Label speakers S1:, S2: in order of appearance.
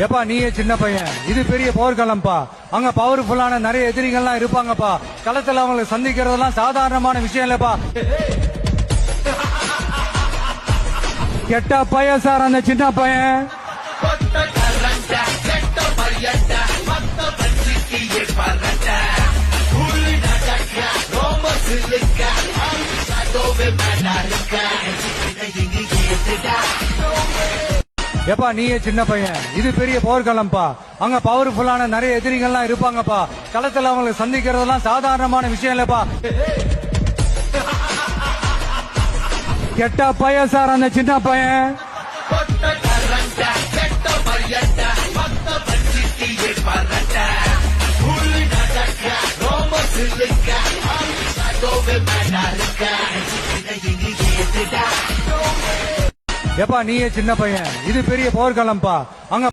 S1: எப்பா நீயே சின்ன பையன், இது பெரிய போர்க்களம்பா. அங்க பவர்ஃபுல்லான நிறைய எதிரிகள்லாம் இருப்பாங்கப்பா. களத்துல அவங்களை சந்திக்கிறதெல்லாம் சாதாரணமான விஷயம் இல்லப்பா. கெட்ட பையன் சார் அந்த சின்ன பையன். எப்பா நீயே சின்ன பையன், இது பெரிய போர்க்களம்பா. அங்க பவர்ஃபுல்லான நிறைய எதிரிகள்லாம் இருப்பாங்கப்பா. களத்துல அவங்களை சந்திக்கிறதெல்லாம் சாதாரணமான விஷயம் இல்லப்பா. கெட்ட பையன் சார் அந்த சின்ன பையன். எப்பா நீயே சின்ன பையன், இது பெரிய போர்க்களம்பா. அங்க